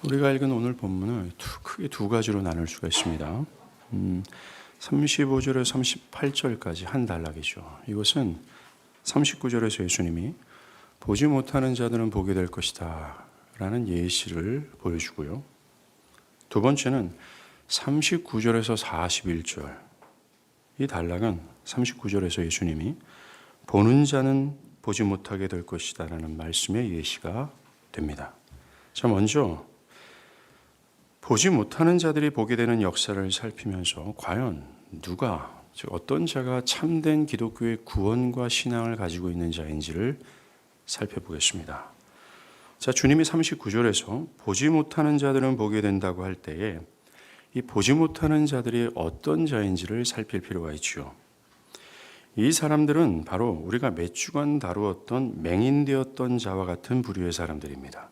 우리가 읽은 오늘 본문을 크게 두 가지로 나눌 수가 있습니다. 35절에서 38절까지 한 단락이죠. 이것은 39절에서 예수님이 보지 못하는 자들은 보게 될 것이다 라는 예시를 보여주고요. 두 번째는 39절에서 41절, 이 단락은 39절에서 예수님이 보는 자는 보지 못하게 될 것이다 라는 말씀의 예시가 됩니다. 자, 먼저 보지 못하는 자들이 보게 되는 역사를 살피면서 과연 누가, 즉 어떤 자가 참된 기독교의 구원과 신앙을 가지고 있는 자인지를 살펴보겠습니다. 자, 주님이 39절에서 보지 못하는 자들은 보게 된다고 할 때에 이 보지 못하는 자들이 어떤 자인지를 살필 필요가 있죠. 이 사람들은 바로 우리가 몇 주간 다루었던 맹인되었던 자와 같은 부류의 사람들입니다.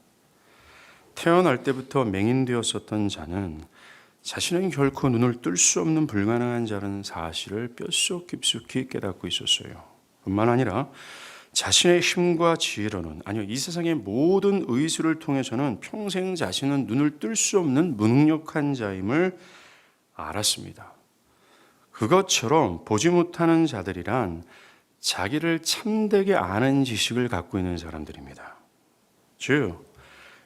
태어날 때부터 맹인되었었던 자는 자신은 결코 눈을 뜰 수 없는 불가능한 자라는 사실을 뼛속 깊숙이 깨닫고 있었어요. 뿐만 아니라 자신의 힘과 지혜로는, 아니요, 이 세상의 모든 의술을 통해서는 평생 자신은 눈을 뜰 수 없는 무능력한 자임을 알았습니다. 그것처럼 보지 못하는 자들이란 자기를 참되게 아는 지식을 갖고 있는 사람들입니다. 즉,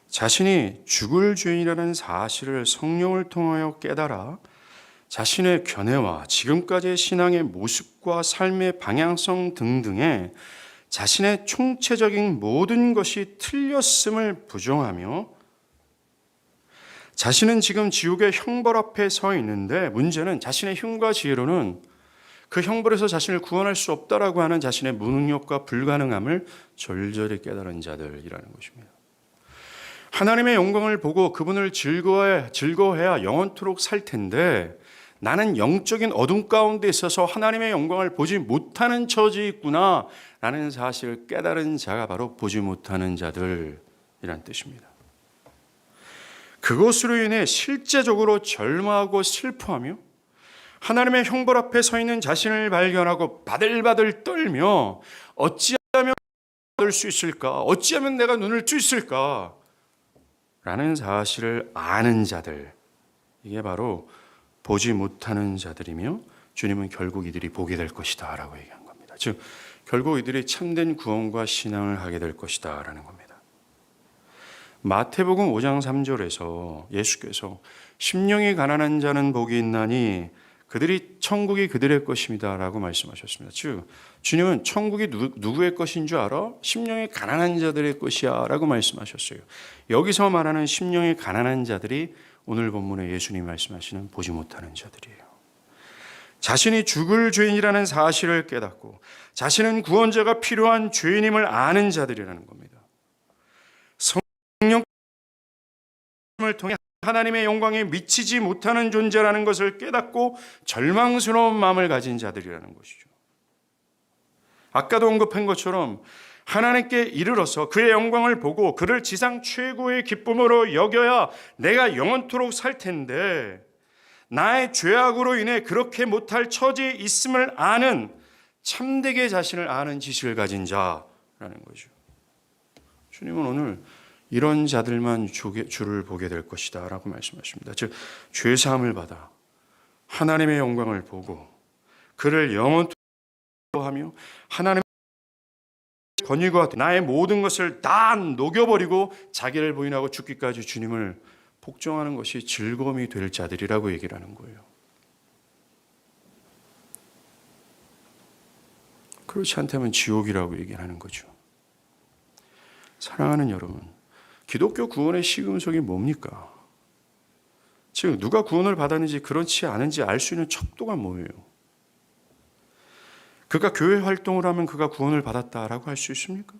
자신이 죽을 죄인이라는 사실을 성령을 통하여 깨달아 자신의 견해와 지금까지의 신앙의 모습과 삶의 방향성 등등에 자신의 총체적인 모든 것이 틀렸음을 부정하며 자신은 지금 지옥의 형벌 앞에 서 있는데 문제는 자신의 힘과 지혜로는 그 형벌에서 자신을 구원할 수 없다라고 하는 자신의 무능력과 불가능함을 절절히 깨달은 자들이라는 것입니다. 하나님의 영광을 보고 그분을 즐거워해야 영원토록 살 텐데 나는 영적인 어둠 가운데 있어서 하나님의 영광을 보지 못하는 처지에 있구나 라는 사실을 깨달은 자가 바로 보지 못하는 자들이란 뜻입니다. 그것으로 인해 실제적으로 절망하고 슬퍼하며 하나님의 형벌 앞에 서 있는 자신을 발견하고 바들바들 떨며 어찌하면 받을 수 있을까? 어찌하면 내가 눈을 뜰 수 있을까? 라는 사실을 아는 자들, 이게 바로 보지 못하는 자들이며 주님은 결국 이들이 보게 될 것이다 라고 얘기한 겁니다. 즉 결국 이들이 참된 구원과 신앙을 하게 될 것이다 라는 겁니다. 마태복음 5장 3절에서 예수께서 심령이 가난한 자는 복이 있나니 그들이 천국이 그들의 것입니다 라고 말씀하셨습니다. 즉 주님은 천국이 누구의 것인 줄 알아? 심령이 가난한 자들의 것이야 라고 말씀하셨어요. 여기서 말하는 심령이 가난한 자들이 오늘 본문에 예수님이 말씀하시는 보지 못하는 자들이에요. 자신이 죽을 죄인이라는 사실을 깨닫고 자신은 구원자가 필요한 죄인임을 아는 자들이라는 겁니다. 성령을 통해 하나님의 영광에 미치지 못하는 존재라는 것을 깨닫고 절망스러운 마음을 가진 자들이라는 것이죠. 아까도 언급한 것처럼 하나님께 이르러서 그의 영광을 보고 그를 지상 최고의 기쁨으로 여겨야 내가 영원토록 살 텐데 나의 죄악으로 인해 그렇게 못할 처지에 있음을 아는 참되게 자신을 아는 지식을 가진 자라는 거죠. 주님은 오늘 이런 자들만 주를 보게 될 것이다 라고 말씀하십니다. 즉 죄사함을 받아 하나님의 영광을 보고 그를 영원토록 하며 하나님의 권위가 나의 모든 것을 다 녹여버리고 자기를 부인하고 죽기까지 주님을 복종하는 것이 즐거움이 될 자들이라고 얘기를 하는 거예요. 그렇지 않다면 지옥이라고 얘기를 하는 거죠. 사랑하는 여러분, 기독교 구원의 시금석이 뭡니까? 즉 누가 구원을 받았는지 그렇지 않은지 알 수 있는 척도가 뭐예요? 그가 교회 활동을 하면 그가 구원을 받았다라고 할 수 있습니까?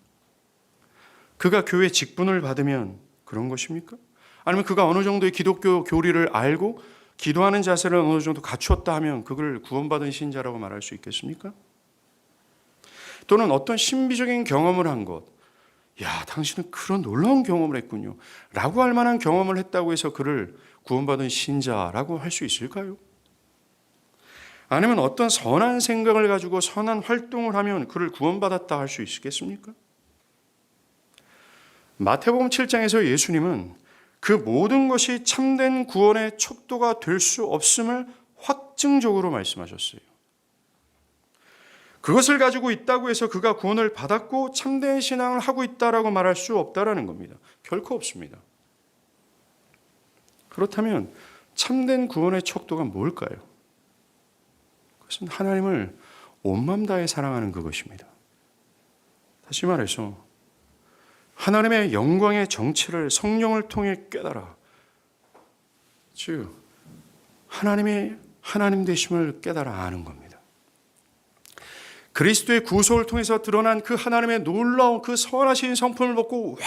그가 교회 직분을 받으면 그런 것입니까? 아니면 그가 어느 정도의 기독교 교리를 알고 기도하는 자세를 어느 정도 갖추었다 하면 그걸 구원받은 신자라고 말할 수 있겠습니까? 또는 어떤 신비적인 경험을 한 것, 야, 당신은 그런 놀라운 경험을 했군요 라고 할 만한 경험을 했다고 해서 그를 구원받은 신자라고 할 수 있을까요? 아니면 어떤 선한 생각을 가지고 선한 활동을 하면 그를 구원받았다 할 수 있겠습니까? 마태복음 7장에서 예수님은 그 모든 것이 참된 구원의 척도가 될 수 없음을 확증적으로 말씀하셨어요. 그것을 가지고 있다고 해서 그가 구원을 받았고 참된 신앙을 하고 있다라고 말할 수 없다라는 겁니다. 결코 없습니다. 그렇다면 참된 구원의 척도가 뭘까요? 그것은 하나님을 온 마음 다해 사랑하는 그것입니다. 다시 말해서 하나님의 영광의 정체를 성령을 통해 깨달아, 즉 하나님의 하나님 되심을 깨달아 아는 겁니다. 그리스도의 구속을 통해서 드러난 그 하나님의 놀라운 그 선하신 성품을 보고 와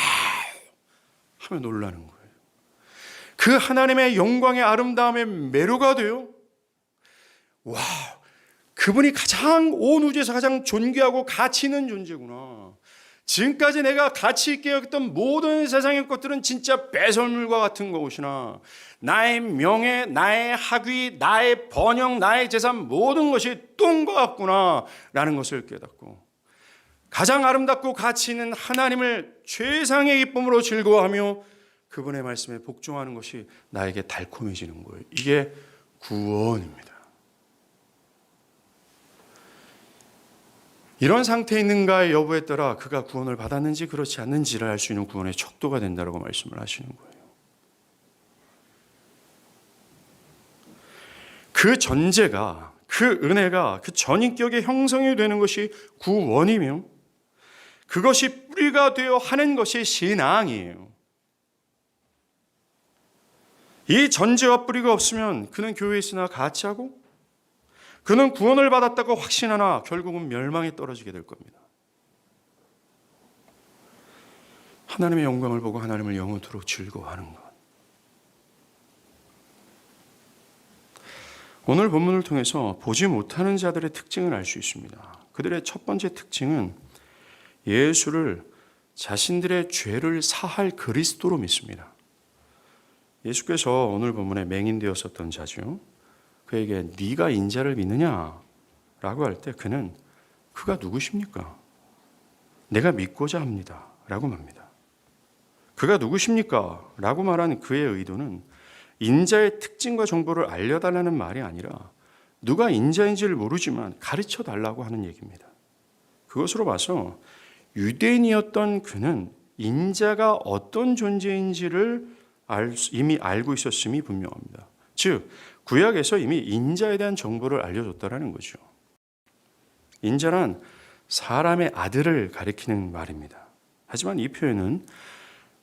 하며 놀라는 거예요. 그 하나님의 영광의 아름다움에 매료가 돼요. 와, 그분이 가장 온 우주에서 가장 존귀하고 가치 있는 존재구나. 지금까지 내가 가치 있게 여겼던 모든 세상의 것들은 진짜 배설물과 같은 것이나 나의 명예, 나의 학위, 나의 번영, 나의 재산 모든 것이 똥과 같구나 라는 것을 깨닫고 가장 아름답고 가치 있는 하나님을 최상의 기쁨으로 즐거워하며 그분의 말씀에 복종하는 것이 나에게 달콤해지는 거예요. 이게 구원입니다. 이런 상태에 있는가의 여부에 따라 그가 구원을 받았는지 그렇지 않는지를 알 수 있는 구원의 척도가 된다고 말씀을 하시는 거예요. 그 전제가, 그 은혜가 그 전인격의 형성이 되는 것이 구원이며 그것이 뿌리가 되어 하는 것이 신앙이에요. 이 전제와 뿌리가 없으면 그는 교회에 있으나 가짜고 그는 구원을 받았다고 확신하나 결국은 멸망에 떨어지게 될 겁니다. 하나님의 영광을 보고 하나님을 영원토록 즐거워하는 것. 오늘 본문을 통해서 보지 못하는 자들의 특징을 알 수 있습니다. 그들의 첫 번째 특징은 예수를 자신들의 죄를 사할 그리스도로 믿습니다. 예수께서 오늘 본문에 맹인되었었던 자죠. 그에게 네가 인자를 믿느냐라고 할 때 그는 그가 누구십니까? 내가 믿고자 합니다 라고 말합니다. 그가 누구십니까? 라고 말한 그의 의도는 인자의 특징과 정보를 알려달라는 말이 아니라 누가 인자인지를 모르지만 가르쳐 달라고 하는 얘기입니다. 그것으로 봐서 유대인이었던 그는 인자가 어떤 존재인지를 이미 알고 있었음이 분명합니다. 즉 구약에서 이미 인자에 대한 정보를 알려줬다는 거죠. 인자란 사람의 아들을 가리키는 말입니다. 하지만 이 표현은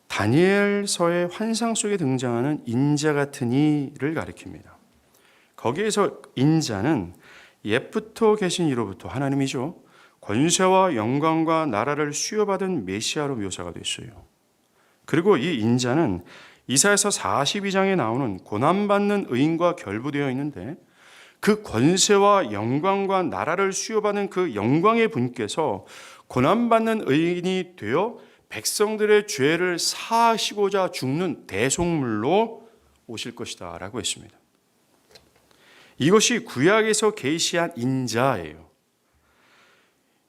다니엘서의 환상 속에 등장하는 인자 같은 이를 가리킵니다. 거기에서 인자는 옛부터 계신 이로부터 하나님이죠. 권세와 영광과 나라를 수여받은 메시아로 묘사가 됐어요. 그리고 이 인자는 이사야서 42장에 나오는 고난받는 의인과 결부되어 있는데 그 권세와 영광과 나라를 수여받는 그 영광의 분께서 고난받는 의인이 되어 백성들의 죄를 사하시고자 죽는 대속물로 오실 것이다 라고 했습니다. 이것이 구약에서 계시한 인자예요.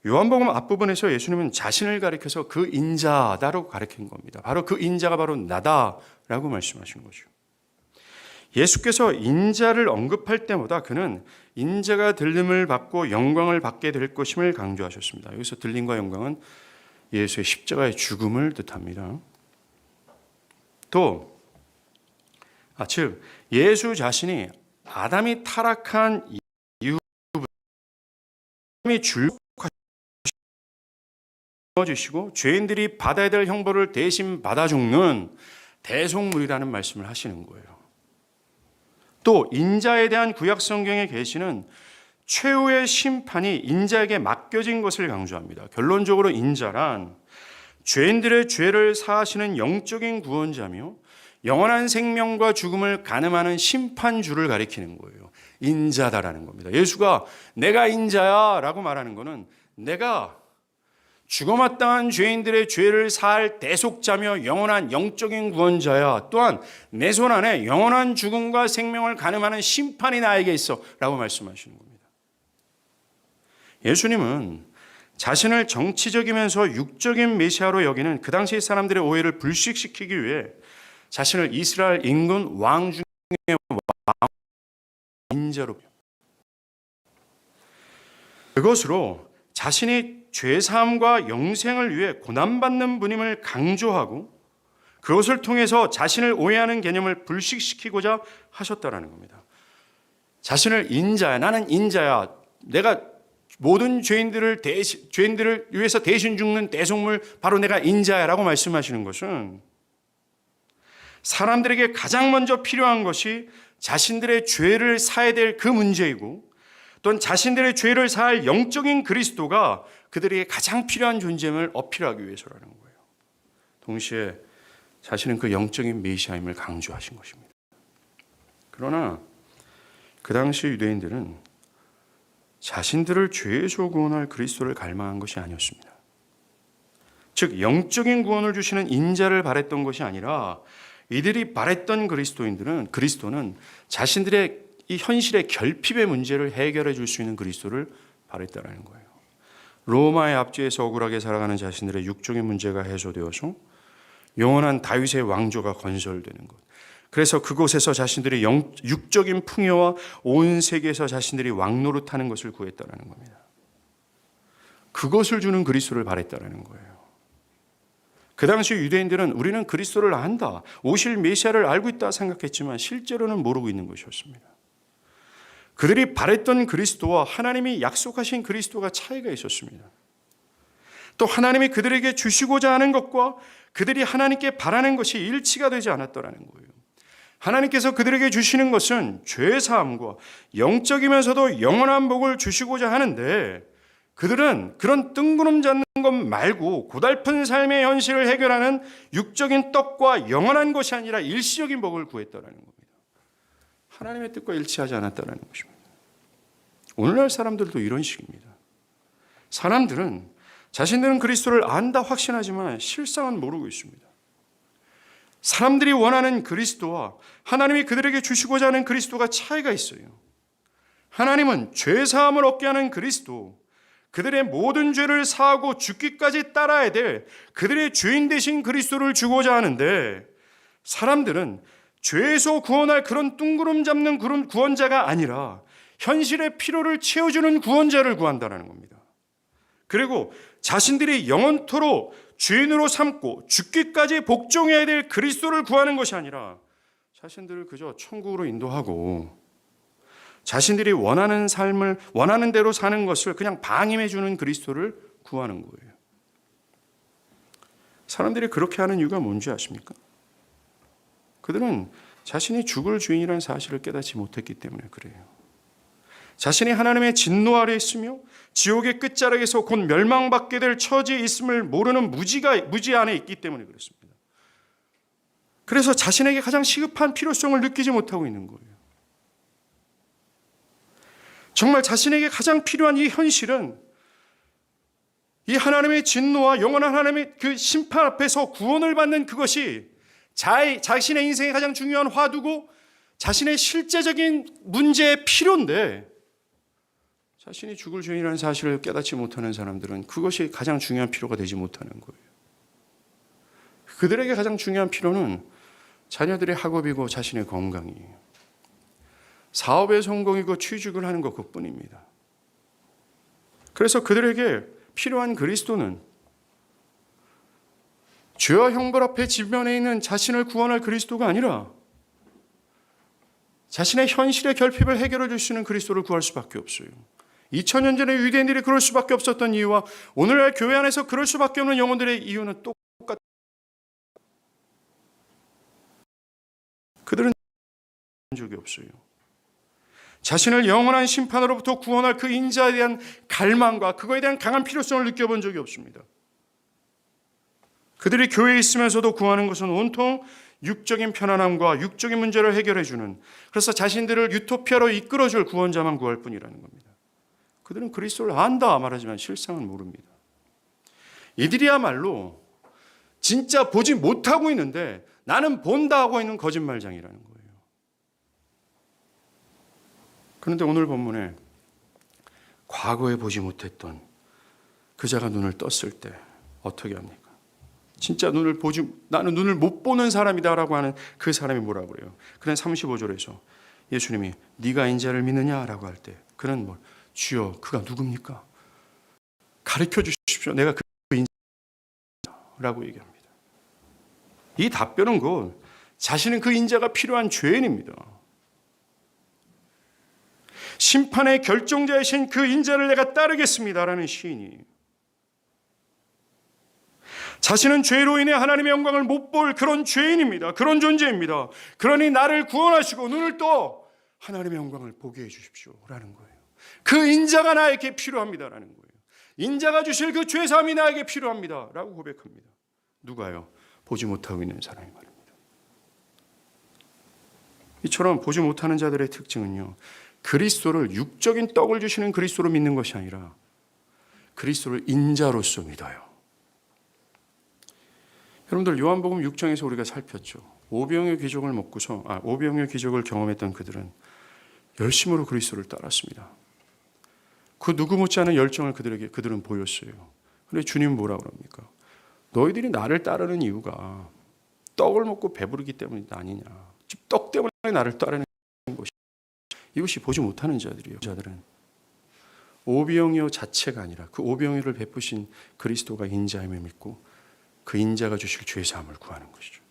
요한복음 앞부분에서 예수님은 자신을 가리켜서 그 인자다라고 가리킨 겁니다. 바로 그 인자가 바로 나다라고 말씀하신 거죠. 예수께서 인자를 언급할 때마다 그는 인자가 들림을 받고 영광을 받게 될 것임을 강조하셨습니다. 여기서 들림과 영광은 예수의 십자가의 죽음을 뜻합니다. 즉 예수 자신이 아담이 타락한 이후부터 아담이 주시고 죄인들이 받아야 될 형벌을 대신 받아 죽는 대속물이라는 말씀을 하시는 거예요. 또 인자에 대한 구약 성경의 계시는 최후의 심판이 인자에게 맡겨진 것을 강조합니다. 결론적으로 인자란 죄인들의 죄를 사하시는 영적인 구원자며 영원한 생명과 죽음을 가늠하는 심판주를 가리키는 거예요. 인자다라는 겁니다. 예수가 내가 인자야 라고 말하는 것은 내가 죽어마땅한 죄인들의 죄를 사할 대속자며 영원한 영적인 구원자야. 또한 내 손 안에 영원한 죽음과 생명을 가늠하는 심판이 나에게 있어 라고 말씀하시는 겁니다. 예수님은 자신을 정치적이면서 육적인 메시아로 여기는 그 당시 사람들의 오해를 불식시키기 위해 자신을 이스라엘 임금 왕 중에 인자로 그것으로 자신이 죄사함과 영생을 위해 고난받는 분임을 강조하고 그것을 통해서 자신을 오해하는 개념을 불식시키고자 하셨다라는 겁니다. 자신을 인자야, 나는 인자야, 내가 모든 죄인들을 위해서 대신 죽는 대속물 바로 내가 인자야라고 말씀하시는 것은 사람들에게 가장 먼저 필요한 것이 자신들의 죄를 사야 될 그 문제이고 또는 자신들의 죄를 사할 영적인 그리스도가 그들에게 가장 필요한 존재임을 어필하기 위해서라는 거예요. 동시에 자신은 그 영적인 메시아임을 강조하신 것입니다. 그러나 그 당시 유대인들은 자신들을 죄에서 구원할 그리스도를 갈망한 것이 아니었습니다. 즉 영적인 구원을 주시는 인자를 바랬던 것이 아니라 이들이 바랬던 그리스도는 자신들의 이 현실의 결핍의 문제를 해결해 줄 수 있는 그리스도를 바랬다라는 거예요. 로마의 압제에서 억울하게 살아가는 자신들의 육적인 문제가 해소되어서 영원한 다윗의 왕조가 건설되는 것. 그래서 그곳에서 자신들의 육적인 풍요와 온 세계에서 자신들이 왕노릇하는 것을 구했다라는 겁니다. 그것을 주는 그리스도를 바랬다라는 거예요. 그 당시 유대인들은 우리는 그리스도를 안다, 오실 메시아를 알고 있다 생각했지만 실제로는 모르고 있는 것이었습니다. 그들이 바랬던 그리스도와 하나님이 약속하신 그리스도가 차이가 있었습니다. 또 하나님이 그들에게 주시고자 하는 것과 그들이 하나님께 바라는 것이 일치가 되지 않았더라는 거예요. 하나님께서 그들에게 주시는 것은 죄사함과 영적이면서도 영원한 복을 주시고자 하는데 그들은 그런 뜬구름 잡는 것 말고 고달픈 삶의 현실을 해결하는 육적인 떡과 영원한 것이 아니라 일시적인 복을 구했다라는 겁니다. 하나님의 뜻과 일치하지 않았다라는 것입니다. 오늘날 사람들도 이런 식입니다. 사람들은 자신들은 그리스도를 안다 확신하지만 실상은 모르고 있습니다. 사람들이 원하는 그리스도와 하나님이 그들에게 주시고자 하는 그리스도가 차이가 있어요. 하나님은 죄사함을 얻게 하는 그리스도, 그들의 모든 죄를 사하고 죽기까지 따라야 될 그들의 죄인 되신 그리스도를 주고자 하는데 사람들은 죄에서 구원할 그런 뜬구름 잡는 구원자가 아니라 현실의 필요를 채워주는 구원자를 구한다는 겁니다. 그리고 자신들이 영원토록 죄인으로 삼고 죽기까지 복종해야 될 그리스도를 구하는 것이 아니라 자신들을 그저 천국으로 인도하고 자신들이 원하는 삶을 원하는 대로 사는 것을 그냥 방임해 주는 그리스도를 구하는 거예요. 사람들이 그렇게 하는 이유가 뭔지 아십니까? 그들은 자신이 죽을 주인이라는 사실을 깨닫지 못했기 때문에 그래요. 자신이 하나님의 진노 아래 있으며 지옥의 끝자락에서 곧 멸망받게 될 처지에 있음을 모르는 무지 안에 있기 때문에 그렇습니다. 그래서 자신에게 가장 시급한 필요성을 느끼지 못하고 있는 거예요. 정말 자신에게 가장 필요한 이 현실은 이 하나님의 진노와 영원한 하나님의 그 심판 앞에서 구원을 받는 그것이 자신의 인생의 가장 중요한 화두고 자신의 실제적인 문제의 필요인데 자신이 죽을 죄인이라는 사실을 깨닫지 못하는 사람들은 그것이 가장 중요한 필요가 되지 못하는 거예요. 그들에게 가장 중요한 필요는 자녀들의 학업이고 자신의 건강이에요. 사업의 성공이고 취직을 하는 것 그뿐입니다. 그래서 그들에게 필요한 그리스도는 죄와 형벌 앞에 지면에 있는 자신을 구원할 그리스도가 아니라 자신의 현실의 결핍을 해결해 줄 수 있는 그리스도를 구할 수밖에 없어요. 2000년 전에 유대인들이 그럴 수밖에 없었던 이유와 오늘날 교회 안에서 그럴 수밖에 없는 영혼들의 이유는 똑같아요. 그들은 적이 없어요. 자신을 영원한 심판으로부터 구원할 그 인자에 대한 갈망과 그거에 대한 강한 필요성을 느껴본 적이 없습니다. 그들이 교회에 있으면서도 구하는 것은 온통 육적인 편안함과 육적인 문제를 해결해 주는, 그래서 자신들을 유토피아로 이끌어줄 구원자만 구할 뿐이라는 겁니다. 그들은 그리스도를 안다 말하지만 실상은 모릅니다. 이들이야말로 진짜 보지 못하고 있는데 나는 본다 하고 있는 거짓말장이라는 거예요. 그런데 오늘 본문에 과거에 보지 못했던 그 자가 눈을 떴을 때 어떻게 합니까? 진짜 나는 눈을 못 보는 사람이다라고 하는 그 사람이 뭐라고 그래요? 그는 35절에서 예수님이 네가 인자를 믿느냐라고 할 때 그는 뭐 주여 그가 누굽니까? 가르쳐 주십시오. 내가 그 인자라고 얘기합니다. 이 답변은 곧 자신은 그 인자가 필요한 죄인입니다. 심판의 결정자이신 그 인자를 내가 따르겠습니다라는 시인이 자신은 죄로 인해 하나님의 영광을 못 볼 그런 죄인입니다. 그런 존재입니다. 그러니 나를 구원하시고 눈을 떠 하나님의 영광을 보게 해 주십시오라는 거예요. 그 인자가 나에게 필요합니다라는 거예요. 인자가 주실 그 죄사함이 나에게 필요합니다라고 고백합니다. 누가요? 보지 못하고 있는 사람이 말입니다. 이처럼 보지 못하는 자들의 특징은요, 그리스도를 육적인 떡을 주시는 그리스도로 믿는 것이 아니라 그리스도를 인자로서 믿어요. 여러분들 요한복음 6장에서 우리가 살폈죠. 오병의 기적을 경험했던 그들은 열심으로 그리스도를 따랐습니다. 그 누구 못지않은 열정을 그들은 보였어요. 그런데 주님은 뭐라고 합니까? 너희들이 나를 따르는 이유가 떡을 먹고 배부르기 때문이 아니냐. 떡 때문에 나를 따르는 것이. 이것이 보지 못하는 자들이에요. 자들은 오병이어 자체가 아니라 그 오병이어를 베푸신 그리스도가 인자임을 믿고 그 인자가 주실 죄사함을 구하는 것이죠.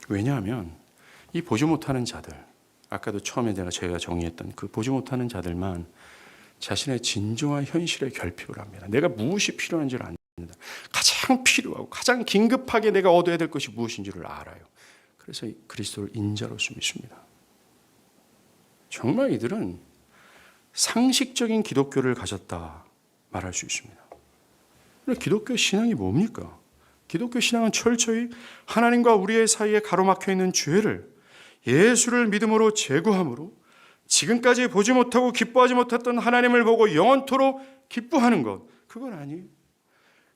왜냐하면 이 보지 못하는 자들, 아까도 처음에 제가 정의했던 그 보지 못하는 자들만 자신의 진정한 현실의 결핍을 합니다. 내가 무엇이 필요한지를 압니다. 가장 필요하고 가장 긴급하게 내가 얻어야 될 것이 무엇인지를 알아요. 그래서 그리스도를 인자로서 믿습니다. 정말 이들은 상식적인 기독교를 가졌다 말할 수 있습니다. 기독교 신앙이 뭡니까? 기독교 신앙은 철저히 하나님과 우리의 사이에 가로막혀 있는 죄를 예수를 믿음으로 제거함으로 지금까지 보지 못하고 기뻐하지 못했던 하나님을 보고 영원토록 기뻐하는 것, 그건 아니에요.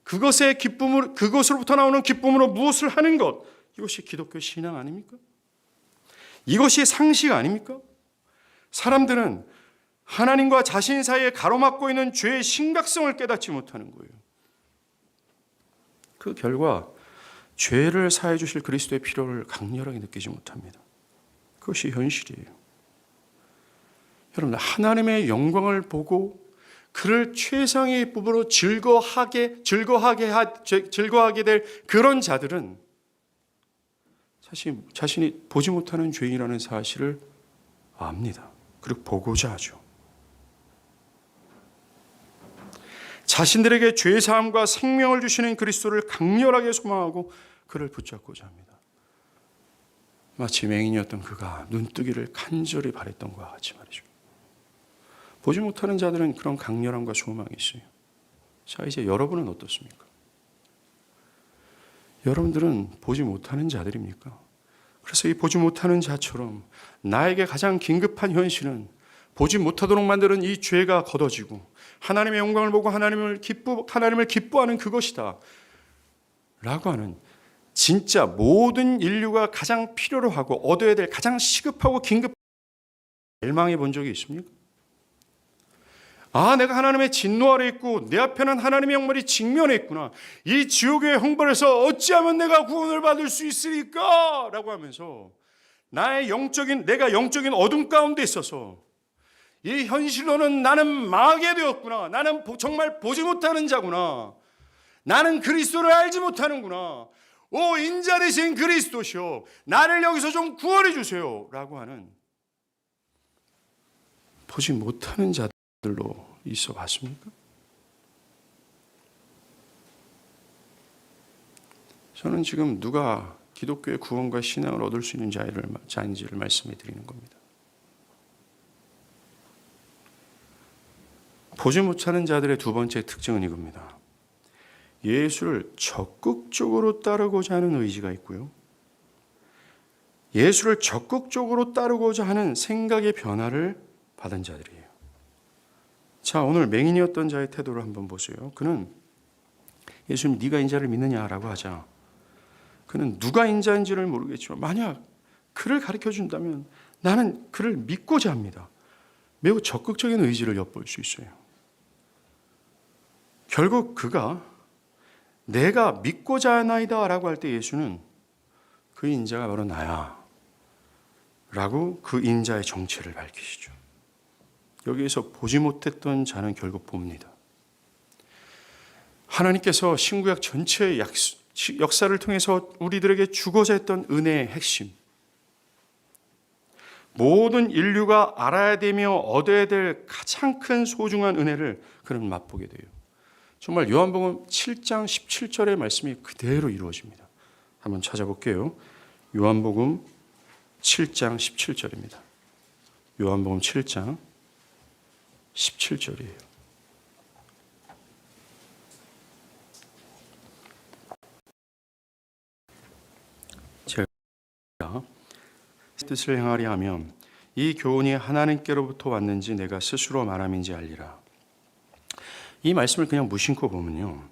그것으로부터 나오는 기쁨으로 무엇을 하는 것, 이것이 기독교 신앙 아닙니까? 이것이 상식 아닙니까? 사람들은 하나님과 자신 사이에 가로막고 있는 죄의 심각성을 깨닫지 못하는 거예요. 그 결과 죄를 사해 주실 그리스도의 필요를 강렬하게 느끼지 못합니다. 그것이 현실이에요. 여러분, 하나님의 영광을 보고 그를 최상의 부부로 즐거워하게 될 그런 자들은 사실 자신이 보지 못하는 죄인이라는 사실을 압니다. 그리고 보고자 하죠. 자신들에게 죄사함과 생명을 주시는 그리스도를 강렬하게 소망하고 그를 붙잡고자 합니다. 마치 맹인이었던 그가 눈뜨기를 간절히 바랬던 것과 같이 말이죠. 보지 못하는 자들은 그런 강렬함과 소망이 있어요. 자, 이제 여러분은 어떻습니까? 여러분들은 보지 못하는 자들입니까? 그래서 이 보지 못하는 자처럼 나에게 가장 긴급한 현실은 보지 못하도록 만드는 이 죄가 걷어지고 하나님의 영광을 보고 하나님을 기뻐하는 그것이다 라고 하는, 진짜 모든 인류가 가장 필요로 하고 얻어야 될 가장 시급하고 긴급한 멸망해 본 적이 있습니까? 내가 하나님의 진노 아래 있고 내 앞에는 하나님의 영광이 직면해 있구나. 이 지옥의 형벌에서 어찌하면 내가 구원을 받을 수 있으리까? 라고 하면서 내가 영적인 어둠 가운데 있어서 이 현실로는 나는 망하게 되었구나. 나는 정말 보지 못하는 자구나. 나는 그리스도를 알지 못하는구나. 오 인자되신 그리스도시오, 나를 여기서 좀 구원해 주세요 라고 하는, 보지 못하는 자들로 있어 봤습니까? 저는 지금 누가 기독교의 구원과 신앙을 얻을 수 있는 자인지를 말씀해 드리는 겁니다. 보지 못하는 자들의 두 번째 특징은 이겁니다. 예수를 적극적으로 따르고자 하는 의지가 있고요, 예수를 적극적으로 따르고자 하는 생각의 변화를 받은 자들이에요. 자, 오늘 맹인이었던 자의 태도를 한번 보세요. 그는 예수님 네가 인자를 믿느냐라고 하자 그는 누가 인자인지를 모르겠지만 만약 그를 가르쳐 준다면 나는 그를 믿고자 합니다. 매우 적극적인 의지를 엿볼 수 있어요. 결국 그가 내가 믿고자 하나이다 라고 할 때 예수는 그 인자가 바로 나야 라고 그 인자의 정체를 밝히시죠. 여기에서 보지 못했던 자는 결국 봅니다. 하나님께서 신구약 전체의 역사를 통해서 우리들에게 주고자 했던 은혜의 핵심, 모든 인류가 알아야 되며 얻어야 될 가장 큰 소중한 은혜를 그는 맛보게 돼요. 정말 요한복음 7장 17절의 말씀이 그대로 이루어집니다. 한번 찾아볼게요. 요한복음 7장 17절입니다. 요한복음 7장 17절이에요. 제가 뜻을 행하려 하면 이 교훈이 하나님께로부터 왔는지 내가 스스로 말함인지 알리라. 이 말씀을 그냥 무심코 보면요,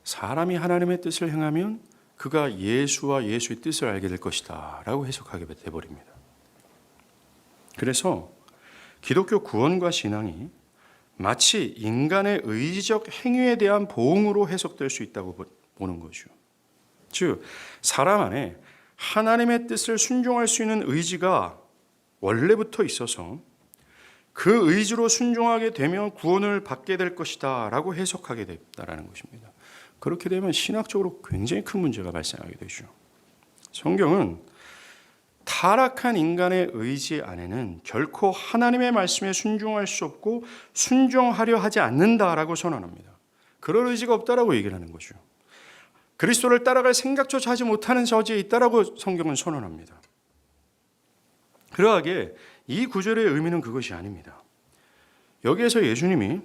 사람이 하나님의 뜻을 행하면 그가 예수와 예수의 뜻을 알게 될 것이다 라고 해석하게 돼버립니다. 그래서 기독교 구원과 신앙이 마치 인간의 의지적 행위에 대한 보응으로 해석될 수 있다고 보는 거죠. 즉, 사람 안에 하나님의 뜻을 순종할 수 있는 의지가 원래부터 있어서 그 의지로 순종하게 되면 구원을 받게 될 것이다 라고 해석하게 됐다라는 것입니다. 그렇게 되면 신학적으로 굉장히 큰 문제가 발생하게 되죠. 성경은 타락한 인간의 의지 안에는 결코 하나님의 말씀에 순종할 수 없고 순종하려 하지 않는다라고 선언합니다. 그럴 의지가 없다라고 얘기를 하는 거죠. 그리스도를 따라갈 생각조차 하지 못하는 저지에 있다라고 성경은 선언합니다. 그러하게 이 구절의 의미는 그것이 아닙니다. 여기에서 예수님이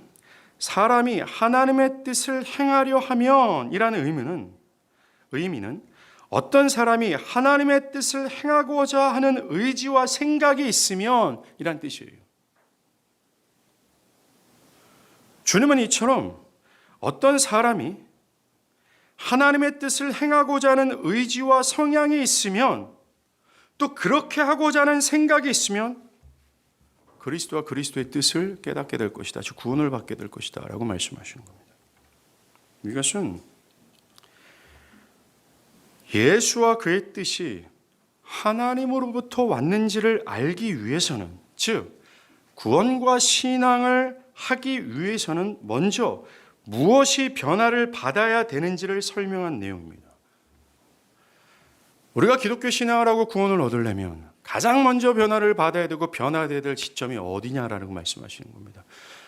사람이 하나님의 뜻을 행하려 하면 이라는 의미는 어떤 사람이 하나님의 뜻을 행하고자 하는 의지와 생각이 있으면 이란 뜻이에요. 주님은 이처럼 어떤 사람이 하나님의 뜻을 행하고자 하는 의지와 성향이 있으면, 또 그렇게 하고자 하는 생각이 있으면 그리스도와 그리스도의 뜻을 깨닫게 될 것이다, 즉 구원을 받게 될 것이다 라고 말씀하시는 겁니다. 이것은 예수와 그의 뜻이 하나님으로부터 왔는지를 알기 위해서는, 즉 구원과 신앙을 하기 위해서는 먼저 무엇이 변화를 받아야 되는지를 설명한 내용입니다. 우리가 기독교 신앙을 하고 구원을 얻으려면 가장 먼저 변화를 받아야 되고 변화되어야 될 지점이 어디냐라는 말씀하시는 겁니다.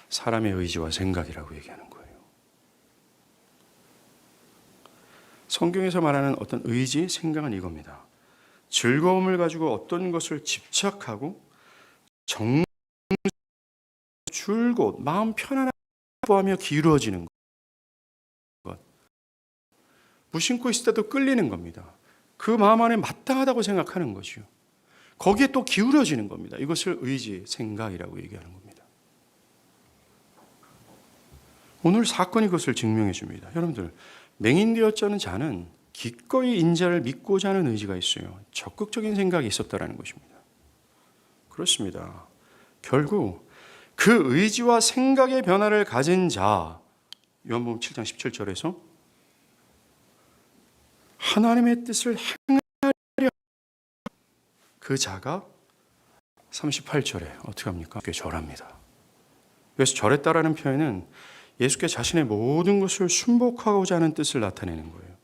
사람의 의지와 생각이라고 얘기하는 거예요. 성경에서 말하는 어떤 의지, 생각은 이겁니다. 즐거움을 가지고 어떤 것을 집착하고 줄곧 마음 편안하게 하며 기울어지는 것. 무심코 있을 때도 끌리는 겁니다. 그 마음 안에 마땅하다고 생각하는 거죠. 거기에 또 기울어지는 겁니다. 이것을 의지, 생각이라고 얘기하는 겁니다. 오늘 사건이 그것을 증명해 줍니다. 여러분들, 맹인되었자는 자는 기꺼이 인자를 믿고자 하는 의지가 있어요. 적극적인 생각이 있었다는 것입니다. 그렇습니다. 결국 그 의지와 생각의 변화를 가진 자, 요한복음 7장 17절에서 하나님의 뜻을 행하려 그 자가 38절에 어떻게 합니까? 절합니다. 그래서 절했다라는 표현은 예수께 자신의 모든 것을 순복하고자 하는 뜻을 나타내는 거예요.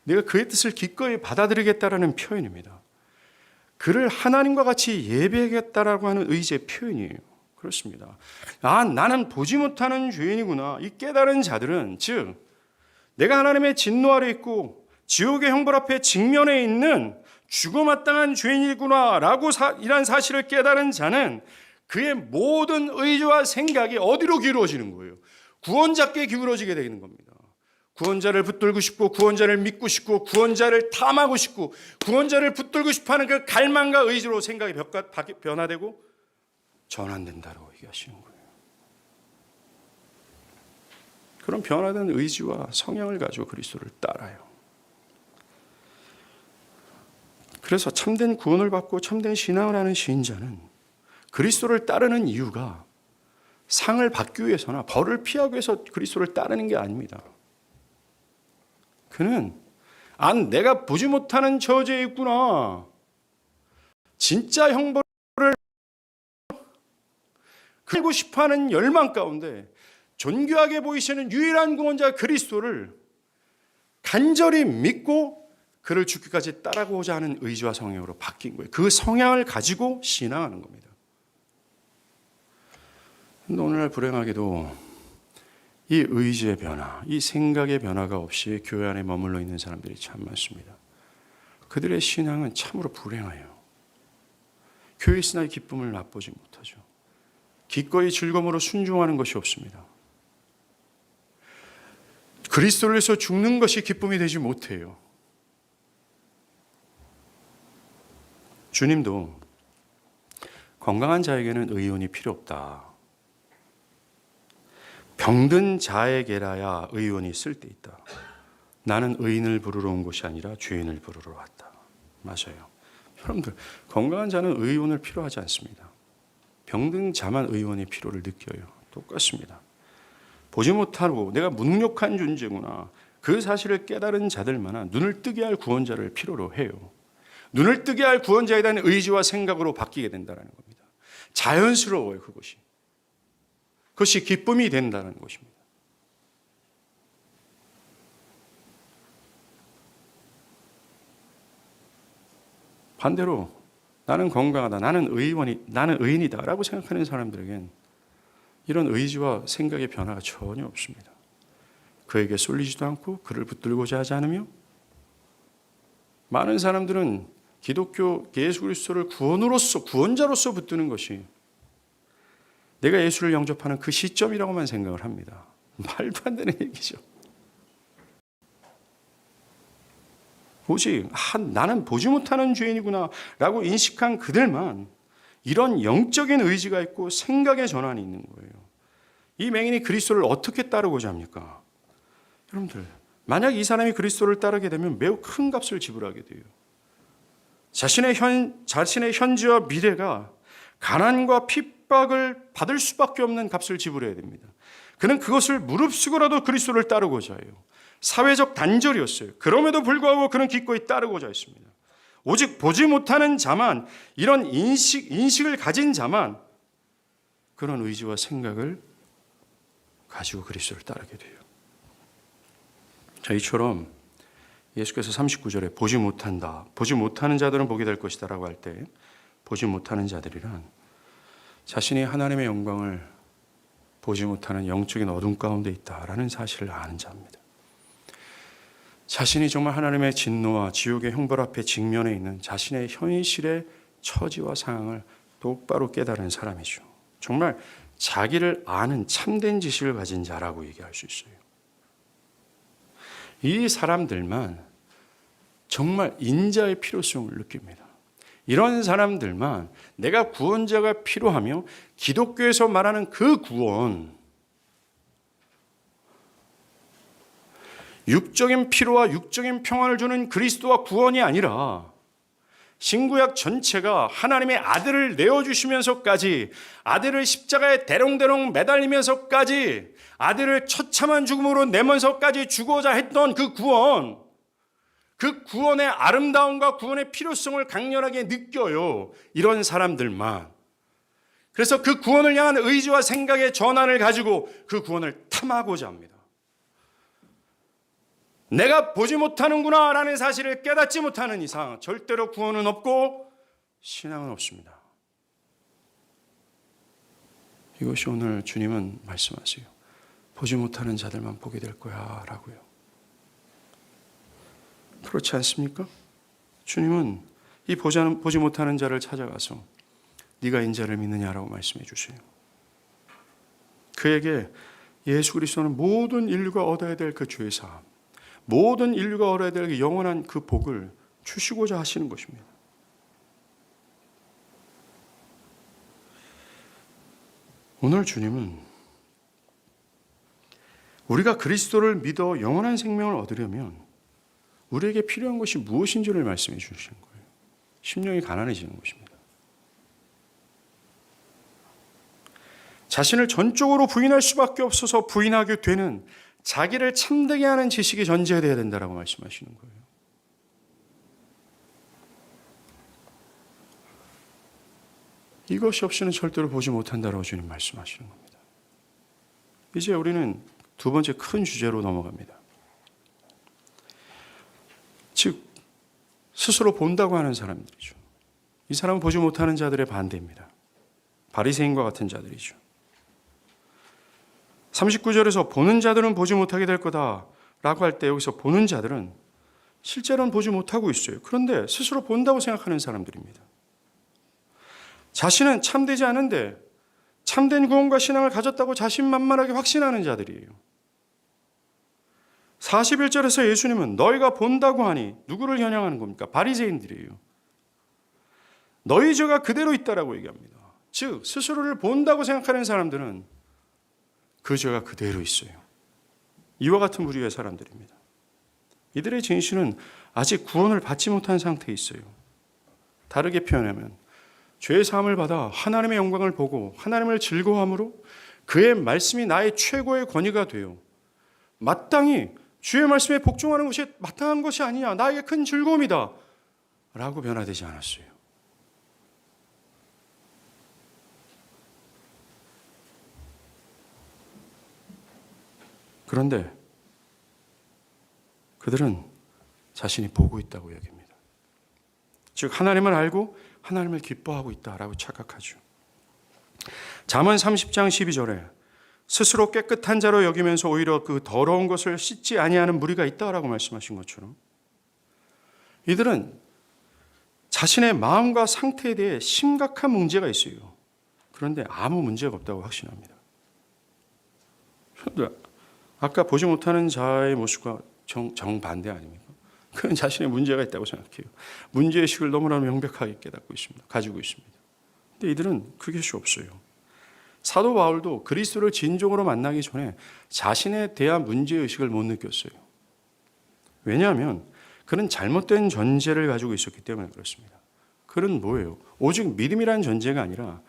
내가 그의 뜻을 기꺼이 받아들이겠다라는 표현입니다. 그를 하나님과 같이 예배하겠다라고 하는 의지의 표현이에요. 그렇습니다. 나는 보지 못하는 죄인이구나. 이 깨달은 자들은, 즉 내가 하나님의 진노 아래 있고 지옥의 형벌 앞에 직면해 있는 죽어마땅한 죄인이구나라고 이란 사실을 깨달은 자는 그의 모든 의지와 생각이 어디로 기울어지는 거예요? 구원자께 기울어지게 되는 겁니다. 구원자를 붙들고 싶고, 구원자를 믿고 싶고, 구원자를 탐하고 싶고, 구원자를 붙들고 싶어하는 그 갈망과 의지로 생각이 변화되고 전환된다고 얘기하시는 거예요. 그런 변화된 의지와 성향을 가지고 그리스도를 따라요. 그래서 참된 구원을 받고 참된 신앙을 하는 신자는 그리스도를 따르는 이유가 상을 받기 위해서나 벌을 피하기 위해서 그리스도를 따르는 게 아닙니다. 그는 내가 보지 못하는 저죄에 있구나. 진짜 형벌을 그리고 싶어하는 열망 가운데 존귀하게 보이시는 유일한 구원자 그리스도를 간절히 믿고 그를 죽기까지 따라가고자 하는 의지와 성향으로 바뀐 거예요. 그 성향을 가지고 신앙하는 겁니다. 그런데 오늘날 불행하게도 이 의지의 변화, 이 생각의 변화가 없이 교회 안에 머물러 있는 사람들이 참 많습니다. 그들의 신앙은 참으로 불행해요. 교회 있으나 기쁨을 맛보지 못하죠. 기꺼이 즐거움으로 순종하는 것이 없습니다. 그리스도를 위해서 죽는 것이 기쁨이 되지 못해요. 주님도 건강한 자에게는 의원이 필요 없다. 병든 자에게라야 의원이 쓸데있다. 나는 의인을 부르러 온 것이 아니라 죄인을 부르러 왔다. 맞아요. 여러분들, 건강한 자는 의원을 필요하지 않습니다. 병든 자만 의원의 필요를 느껴요. 똑같습니다. 보지 못하고 내가 무능력한 존재구나. 그 사실을 깨달은 자들만한 눈을 뜨게 할 구원자를 필요로 해요. 눈을 뜨게 할 구원자에 대한 의지와 생각으로 바뀌게 된다는 겁니다. 자연스러워요, 그것이. 그것이 기쁨이 된다는 것입니다. 반대로 나는 건강하다, 나는 의인이다 라고 생각하는 사람들에겐 이런 의지와 생각의 변화가 전혀 없습니다. 그에게 쏠리지도 않고 그를 붙들고자 하지 않으며, 많은 사람들은 기독교 예수 그리스도를 구원자로서 붙드는 것이 내가 예수를 영접하는 그 시점이라고만 생각을 합니다. 말도 안 되는 얘기죠. 오직 나는 보지 못하는 죄인이구나 라고 인식한 그들만 이런 영적인 의지가 있고 생각의 전환이 있는 거예요. 이 맹인이 그리스도를 어떻게 따르고자 합니까? 여러분들, 만약 이 사람이 그리스도를 따르게 되면 매우 큰 값을 지불하게 돼요. 자신의 현재와 미래가 가난과 핍박을 받을 수밖에 없는 값을 지불해야 됩니다. 그는 그것을 무릅쓰고라도 그리스도를 따르고자 해요. 사회적 단절이었어요. 그럼에도 불구하고 그는 기꺼이 따르고자 했습니다. 오직 보지 못하는 자만, 이런 인식을 가진 자만 그런 의지와 생각을 가지고 그리스도를 따르게 돼요. 자, 이처럼 예수께서 39절에 보지 못하는 자들은 보게 될 것이다 라고 할 때, 보지 못하는 자들이란 자신이 하나님의 영광을 보지 못하는 영적인 어둠 가운데 있다라는 사실을 아는 자입니다. 자신이 정말 하나님의 진노와 지옥의 형벌 앞에 직면해 있는 자신의 현실의 처지와 상황을 똑바로 깨달은 사람이죠. 정말 자기를 아는 참된 지식을 가진 자라고 얘기할 수 있어요. 이 사람들만 정말 인자의 필요성을 느낍니다. 이런 사람들만 내가 구원자가 필요하며 기독교에서 말하는 그 구원, 육적인 피로와 육적인 평안을 주는 그리스도와 구원이 아니라 신구약 전체가 하나님의 아들을 내어주시면서까지, 아들을 십자가에 대롱대롱 매달리면서까지, 아들을 처참한 죽음으로 내면서까지 주고자 했던 그 구원, 그 구원의 아름다움과 구원의 필요성을 강렬하게 느껴요. 이런 사람들만. 그래서 그 구원을 향한 의지와 생각의 전환을 가지고 그 구원을 탐하고자 합니다. 내가 보지 못하는구나 라는 사실을 깨닫지 못하는 이상 절대로 구원은 없고 신앙은 없습니다. 이것이 오늘 주님은 말씀하세요. 보지 못하는 자들만 보게 될 거야 라고요. 그렇지 않습니까? 주님은 이 보지 못하는 자를 찾아가서 네가 인자를 믿느냐라고 말씀해 주세요. 그에게 예수 그리스도는 모든 인류가 얻어야 될 그 죄 사함, 모든 인류가 얻어야 될 그 영원한 그 복을 주시고자 하시는 것입니다. 오늘 주님은 우리가 그리스도를 믿어 영원한 생명을 얻으려면 우리에게 필요한 것이 무엇인지를 말씀해 주시는 거예요. 심령이 가난해지는 것입니다. 자신을 전적으로 부인할 수밖에 없어서 부인하게 되는 자기를 참되게 하는 지식이 전제되어야 된다라고 말씀하시는 거예요. 이것이 없이는 절대로 보지 못한다라고 주님 말씀하시는 겁니다. 이제 우리는 두 번째 큰 주제로 넘어갑니다. 즉 스스로 본다고 하는 사람들이죠. 이 사람은 보지 못하는 자들의 반대입니다. 바리새인과 같은 자들이죠. 39절에서 보는 자들은 보지 못하게 될 거다라고 할 때 여기서 보는 자들은 실제로는 보지 못하고 있어요. 그런데 스스로 본다고 생각하는 사람들입니다. 자신은 참되지 않은데 참된 구원과 신앙을 가졌다고 자신만만하게 확신하는 자들이에요. 41절에서 예수님은 너희가 본다고 하니 누구를 겨냥하는 겁니까? 바리새인들이에요. 너희 죄가 그대로 있다라고 얘기합니다. 즉 스스로를 본다고 생각하는 사람들은 그 죄가 그대로 있어요. 이와 같은 부류의 사람들입니다. 이들의 진실은 아직 구원을 받지 못한 상태에 있어요. 다르게 표현하면 죄의 사함을 받아 하나님의 영광을 보고 하나님을 즐거워함으로 그의 말씀이 나의 최고의 권위가 되어 마땅히 주의 말씀에 복종하는 것이 마땅한 것이 아니냐, 나에게 큰 즐거움이다 라고 변화되지 않았어요. 그런데 그들은 자신이 보고 있다고 여깁니다. 즉 하나님을 알고 하나님을 기뻐하고 있다라고 착각하죠. 잠언 30장 12절에 스스로 깨끗한 자로 여기면서 오히려 그 더러운 것을 씻지 아니하는 무리가 있다라고 말씀하신 것처럼 이들은 자신의 마음과 상태에 대해 심각한 문제가 있어요. 그런데 아무 문제가 없다고 확신합니다. 아까 보지 못하는 자의 모습과 정반대 아닙니까? 그는 자신의 문제가 있다고 생각해요. 문제의식을 너무나 명백하게 깨닫고 있습니다. 가지고 있습니다. 근데 이들은 그것이 없어요. 사도 바울도 그리스도를 진정으로 만나기 전에 자신에 대한 문제의식을 못 느꼈어요. 왜냐하면 그는 잘못된 전제를 가지고 있었기 때문에 그렇습니다. 그는 뭐예요? 오직 믿음이라는 전제가 아니라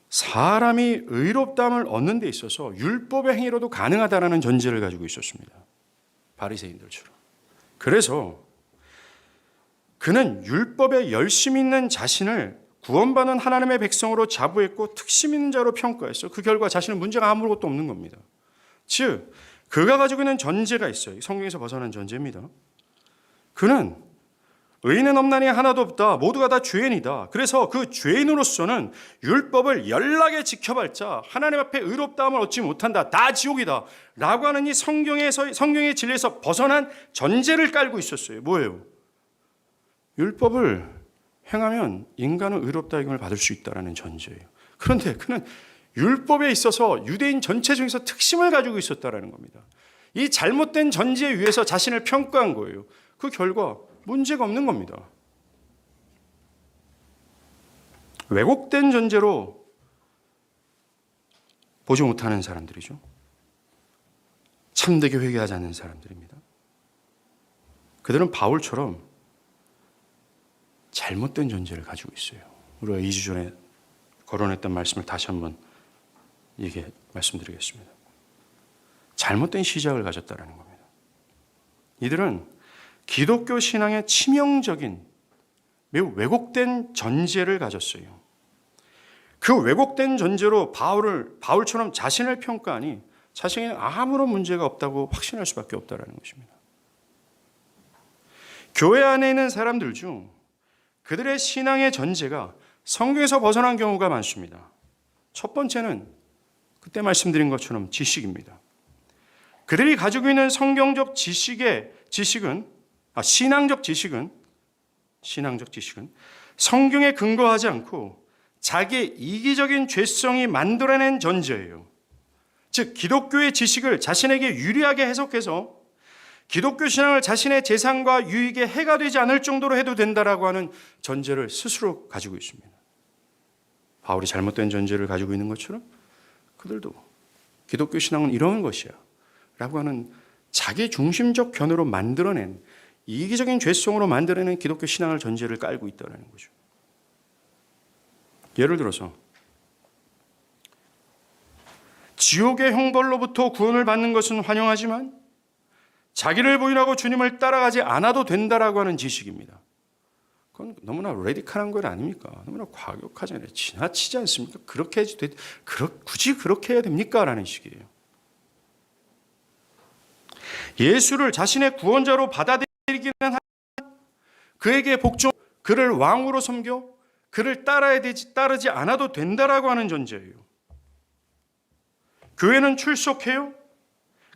사람이 의롭다함을 얻는 데 있어서 율법의 행위로도 가능하다라는 전제를 가지고 있었습니다. 바리새인들처럼. 그래서 그는 율법에 열심히 있는 자신을 구원받은 하나님의 백성으로 자부했고 특심 있는 자로 평가했어요. 그 결과 자신은 문제가 아무것도 없는 겁니다. 즉 그가 가지고 있는 전제가 있어요. 성경에서 벗어난 전제입니다. 그는 의인은 없나니 하나도 없다. 모두가 다 죄인이다. 그래서 그 죄인으로서는 율법을 연락에 지켜발자 하나님 앞에 의롭다함을 얻지 못한다. 다 지옥이다. 라고 하는 이 성경의 진리에서 벗어난 전제를 깔고 있었어요. 뭐예요? 율법을 행하면 인간은 의롭다 임을 받을 수 있다는 전제예요. 그런데 그는 율법에 있어서 유대인 전체 중에서 특심을 가지고 있었다는 겁니다. 이 잘못된 전제에 의해서 자신을 평가한 거예요. 그 결과 문제가 없는 겁니다. 왜곡된 전제로 보지 못하는 사람들이죠. 참되게 회개하지 않는 사람들입니다. 그들은 바울처럼 잘못된 전제를 가지고 있어요. 우리가 2주 전에 거론했던 말씀을 다시 한번 말씀드리겠습니다. 잘못된 시작을 가졌다는 겁니다. 이들은 기독교 신앙의 치명적인 매우 왜곡된 전제를 가졌어요. 그 왜곡된 전제로 바울처럼 자신을 평가하니 자신에게 아무런 문제가 없다고 확신할 수밖에 없다는 것입니다. 교회 안에 있는 사람들 중 그들의 신앙의 전제가 성경에서 벗어난 경우가 많습니다. 첫 번째는 그때 말씀드린 것처럼 지식입니다. 그들이 가지고 있는 신앙적 지식은 성경에 근거하지 않고 자기의 이기적인 죄성이 만들어낸 전제예요. 즉 기독교의 지식을 자신에게 유리하게 해석해서 기독교 신앙을 자신의 재산과 유익에 해가 되지 않을 정도로 해도 된다라고 하는 전제를 스스로 가지고 있습니다. 바울이 잘못된 전제를 가지고 있는 것처럼 그들도 기독교 신앙은 이런 것이야 라고 하는 자기 중심적 견해로 만들어낸 이기적인 죄성으로 만들어낸 기독교 신앙을 전제를 깔고 있다는 거죠. 예를 들어서 지옥의 형벌로부터 구원을 받는 것은 환영하지만 자기를 부인하고 주님을 따라가지 않아도 된다라고 하는 지식입니다. 그건 너무나 레디컬한 것 아닙니까? 너무나 과격하잖아요. 지나치지 않습니까? 그렇게 해도 굳이 그렇게 해야 됩니까? 라는 식이에요. 예수를 자신의 구원자로 받아들이기는 하지만 그에게 복종, 그를 왕으로 섬겨 그를 따르지 않아도 된다라고 하는 전제예요. 교회는 출석해요.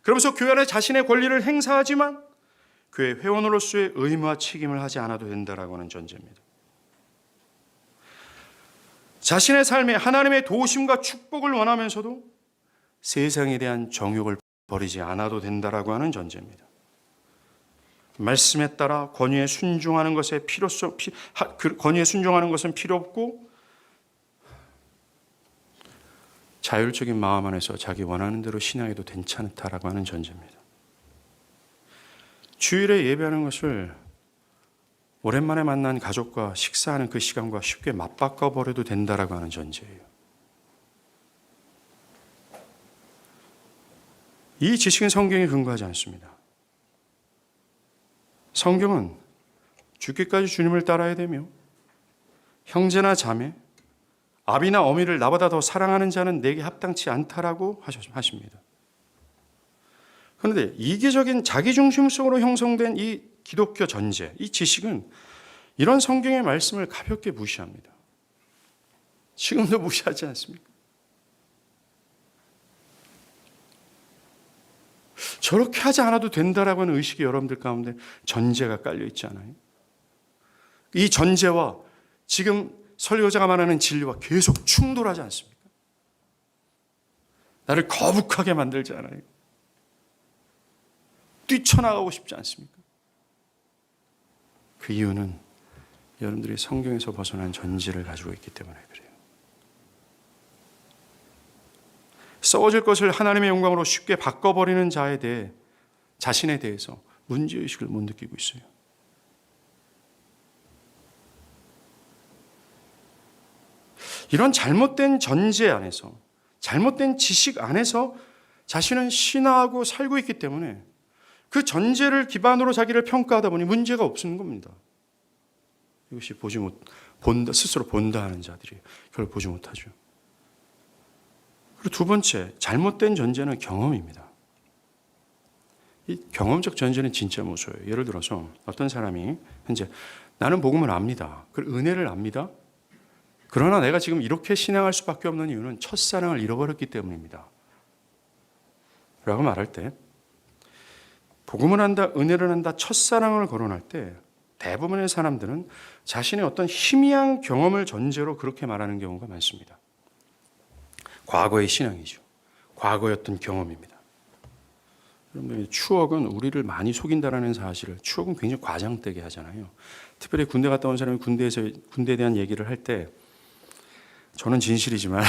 그러면서 교회 안에 자신의 권리를 행사하지만 교회 회원으로서의 의무와 책임을 하지 않아도 된다라고 하는 전제입니다. 자신의 삶에 하나님의 도우심과 축복을 원하면서도 세상에 대한 정욕을 버리지 않아도 된다라고 하는 전제입니다. 말씀에 따라 권위에 순종하는 것은 필요 없고 자율적인 마음 안에서 자기 원하는 대로 신앙해도 괜찮다라고 하는 전제입니다. 주일에 예배하는 것을 오랜만에 만난 가족과 식사하는 그 시간과 쉽게 맞바꿔 버려도 된다라고 하는 전제예요. 이 지식은 성경에 근거하지 않습니다. 성경은 죽기까지 주님을 따라야 되며 형제나 자매, 아비나 어미를 나보다 더 사랑하는 자는 내게 합당치 않다라고 하십니다. 그런데 이기적인 자기중심성으로 형성된 이 기독교 전제, 이 지식은 이런 성경의 말씀을 가볍게 무시합니다. 지금도 무시하지 않습니까? 저렇게 하지 않아도 된다라고 하는 의식이 여러분들 가운데 전제가 깔려 있지 않아요? 이 전제와 지금 설교자가 말하는 진리와 계속 충돌하지 않습니까? 나를 거북하게 만들지 않아요? 뛰쳐나가고 싶지 않습니까? 그 이유는 여러분들이 성경에서 벗어난 전제를 가지고 있기 때문에 그래요. 썩어질 것을 하나님의 영광으로 쉽게 바꿔버리는 자신에 대해서 문제의식을 못 느끼고 있어요. 이런 잘못된 전제 안에서, 잘못된 지식 안에서 자신은 신화하고 살고 있기 때문에 그 전제를 기반으로 자기를 평가하다 보니 문제가 없는 겁니다. 이것이 스스로 본다 하는 자들이 그걸 보지 못하죠. 그리고 두 번째, 잘못된 전제는 경험입니다. 이 경험적 전제는 진짜 무서워요. 예를 들어서 어떤 사람이 현재 나는 복음을 압니다. 그리고 은혜를 압니다. 그러나 내가 지금 이렇게 신앙할 수밖에 없는 이유는 첫사랑을 잃어버렸기 때문입니다. 라고 말할 때 복음을 한다, 은혜를 한다, 첫사랑을 거론할 때 대부분의 사람들은 자신의 어떤 희미한 경험을 전제로 그렇게 말하는 경우가 많습니다. 과거의 신앙이죠. 과거의 어떤 경험입니다. 여러분, 추억은 우리를 많이 속인다라는 사실을, 추억은 굉장히 과장되게 하잖아요. 특별히 군대 갔다 온 사람이 군대에 대한 얘기를 할 때 저는 진실이지만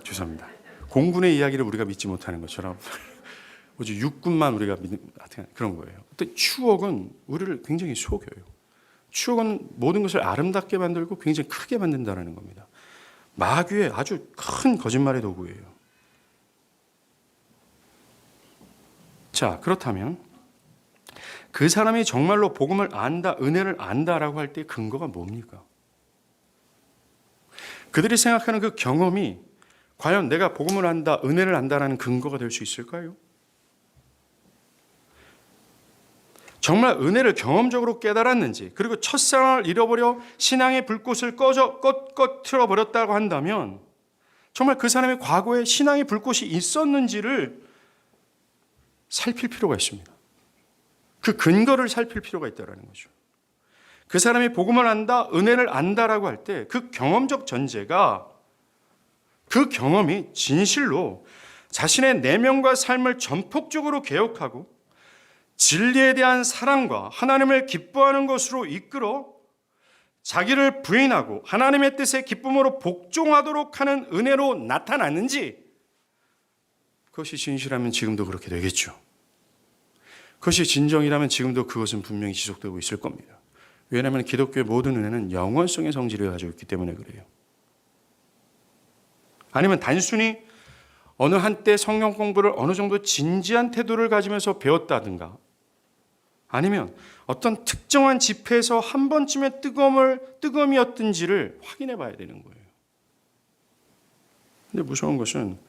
죄송합니다. 공군의 이야기를 우리가 믿지 못하는 것처럼 오직 육군만 우리가 믿는 그런 거예요. 근데 추억은 우리를 굉장히 속여요. 추억은 모든 것을 아름답게 만들고 굉장히 크게 만든다는 겁니다. 마귀의 아주 큰 거짓말의 도구예요. 자, 그렇다면 그 사람이 정말로 복음을 안다, 은혜를 안다라고 할 때 근거가 뭡니까? 그들이 생각하는 그 경험이 과연 내가 복음을 안다, 은혜를 안다라는 근거가 될 수 있을까요? 정말 은혜를 경험적으로 깨달았는지, 그리고 첫사랑을 잃어버려 신앙의 불꽃을 꺼트려 버렸다고 한다면 정말 그 사람의 과거에 신앙의 불꽃이 있었는지를 살필 필요가 있습니다. 그 근거를 살필 필요가 있다는 거죠. 그 사람이 복음을 안다, 은혜를 안다라고 할 때 그 경험적 전제가, 그 경험이 진실로 자신의 내면과 삶을 전폭적으로 개혁하고 진리에 대한 사랑과 하나님을 기뻐하는 것으로 이끌어 자기를 부인하고 하나님의 뜻에 기쁨으로 복종하도록 하는 은혜로 나타났는지, 그것이 진실하면 지금도 그렇게 되겠죠. 그것이 진정이라면 지금도 그것은 분명히 지속되고 있을 겁니다. 왜냐하면 기독교의 모든 은혜는 영원성의 성질을 가지고 있기 때문에 그래요. 아니면 단순히 어느 한때 성경 공부를 어느 정도 진지한 태도를 가지면서 배웠다든가, 아니면 어떤 특정한 집회에서 한 번쯤의 뜨거움이었든지를 확인해 봐야 되는 거예요. 근데 무서운 것은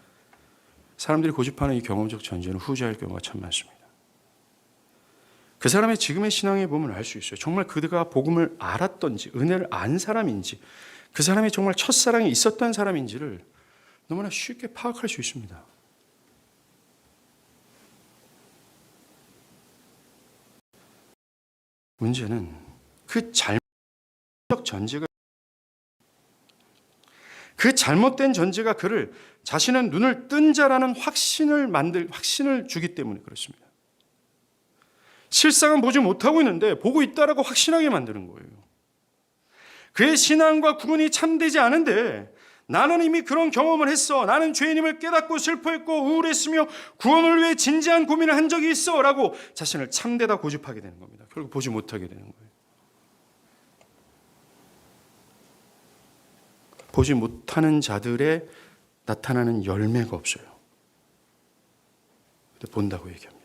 사람들이 고집하는 이 경험적 전제는 후자일 경우가 참 많습니다. 그 사람의 지금의 신앙에 보면 알 수 있어요. 정말 그가 복음을 알았던지, 은혜를 안 사람인지, 그 사람이 정말 첫사랑이 있었던 사람인지를 너무나 쉽게 파악할 수 있습니다. 문제는 그 잘못된 전제가 그를 자신은 눈을 뜬 자라는 확신을 주기 때문에 그렇습니다. 실상은 보지 못하고 있는데 보고 있다라고 확신하게 만드는 거예요. 그의 신앙과 구원이 참되지 않은데 나는 이미 그런 경험을 했어. 나는 죄인임을 깨닫고 슬퍼했고 우울했으며 구원을 위해 진지한 고민을 한 적이 있어 라고 자신을 참되다 고집하게 되는 겁니다. 결국 보지 못하게 되는 거예요. 보지 못하는 자들의 나타나는 열매가 없어요. 근데 본다고 얘기합니다.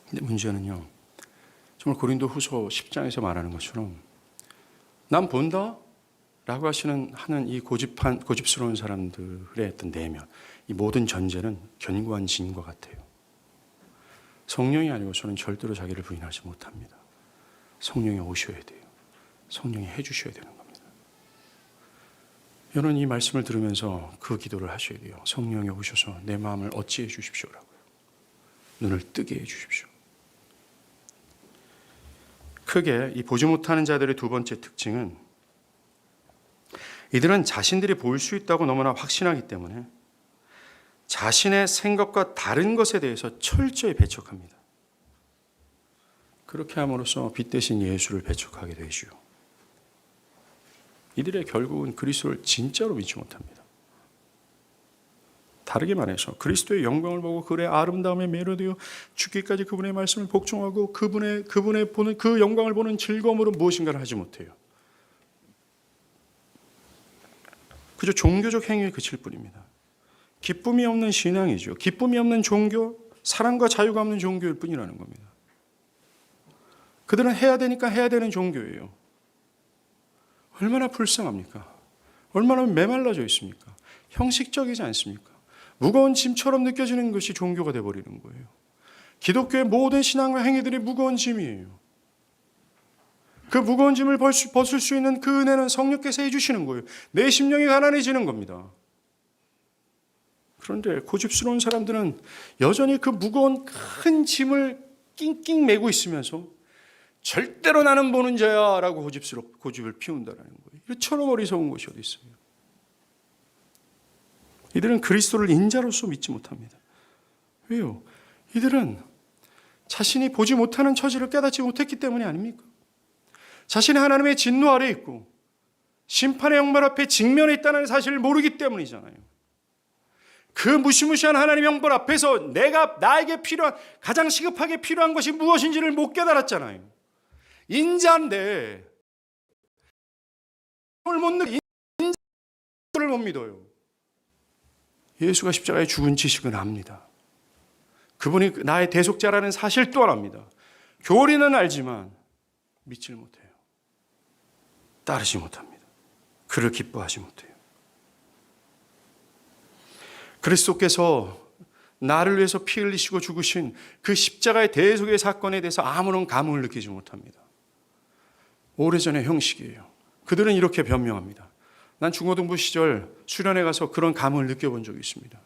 근데 문제는요, 정말 고린도 후서 10장에서 말하는 것처럼 난 본다? 라고 하는 이 고집스러운 사람들의 어떤 내면, 이 모든 전제는 견고한 진과 같아요. 성령이 아니고서는 절대로 자기를 부인하지 못합니다. 성령이 오셔야 돼요. 성령이 해주셔야 되는 겁니다. 여러분 이 말씀을 들으면서 그 기도를 하셔야 돼요. 성령이 오셔서 내 마음을 어찌해 주십시오라고요. 눈을 뜨게 해 주십시오. 크게 이 보지 못하는 자들의 두 번째 특징은 이들은 자신들이 볼 수 있다고 너무나 확신하기 때문에 자신의 생각과 다른 것에 대해서 철저히 배척합니다. 그렇게 함으로써 빛 대신 예수를 배척하게 되시오. 이들의 결국은 그리스도를 진짜로 믿지 못합니다. 다르게 말해서 그리스도의 영광을 보고 그의 아름다움에 매료되어 죽기까지 그분의 말씀을 복종하고 그분의 보는 그 영광을 보는 즐거움으로 무엇인가를 하지 못해요. 그저 종교적 행위에 그칠 뿐입니다. 기쁨이 없는 신앙이죠. 기쁨이 없는 종교, 사랑과 자유가 없는 종교일 뿐이라는 겁니다. 그들은 해야 되니까 해야 되는 종교예요. 얼마나 불쌍합니까? 얼마나 메말라져 있습니까? 형식적이지 않습니까? 무거운 짐처럼 느껴지는 것이 종교가 되어버리는 거예요. 기독교의 모든 신앙과 행위들이 무거운 짐이에요. 그 무거운 짐을 벗을 수 있는 그 은혜는 성령께서 해주시는 거예요. 내 심령이 가난해지는 겁니다. 그런데 고집스러운 사람들은 여전히 그 무거운 큰 짐을 낑낑 메고 있으면서 절대로 나는 보는 자야 라고 고집을 피운다는 거예요. 이처럼 어리석은 것이 어디 있어요. 이들은 그리스도를 인자로서 믿지 못합니다. 왜요? 이들은 자신이 보지 못하는 처지를 깨닫지 못했기 때문이 아닙니까? 자신이 하나님의 진노 아래 있고 심판의 영말 앞에 직면해 있다는 사실을 모르기 때문이잖아요. 그 무시무시한 하나님의 형벌 앞에서 나에게 가장 시급하게 필요한 것이 무엇인지를 못 깨달았잖아요. 인자인데 인자를 못 믿어요. 예수가 십자가에 죽은 지식은 압니다. 그분이 나의 대속자라는 사실 또한 압니다. 교리는 알지만 믿지를 못해요. 따르지 못합니다. 그를 기뻐하지 못해요. 그리스도께서 나를 위해서 피 흘리시고 죽으신 그 십자가의 대속의 사건에 대해서 아무런 감흥을 느끼지 못합니다. 오래전의 형식이에요. 그들은 이렇게 변명합니다. 난 중고등부 시절 수련회 가서 그런 감흥을 느껴본 적이 있습니다.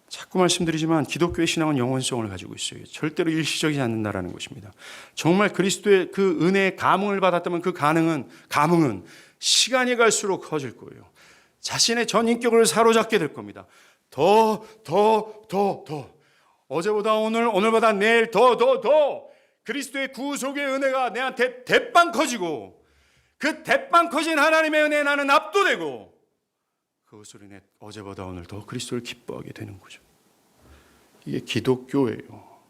자꾸 말씀드리지만 기독교의 신앙은 영원성을 가지고 있어요. 절대로 일시적이지 않는다라는 것입니다. 정말 그리스도의 그 은혜의 감흥을 받았다면 그 감흥은 시간이 갈수록 커질 거예요. 자신의 전 인격을 사로잡게 될 겁니다. 더. 어제보다 오늘보다 내일 더. 그리스도의 구속의 은혜가 내한테 대빵 커지고 그 대빵 커진 하나님의 은혜에 나는 압도되고 그것으로 인해 어제보다 오늘 더 그리스도를 기뻐하게 되는 거죠. 이게 기독교예요.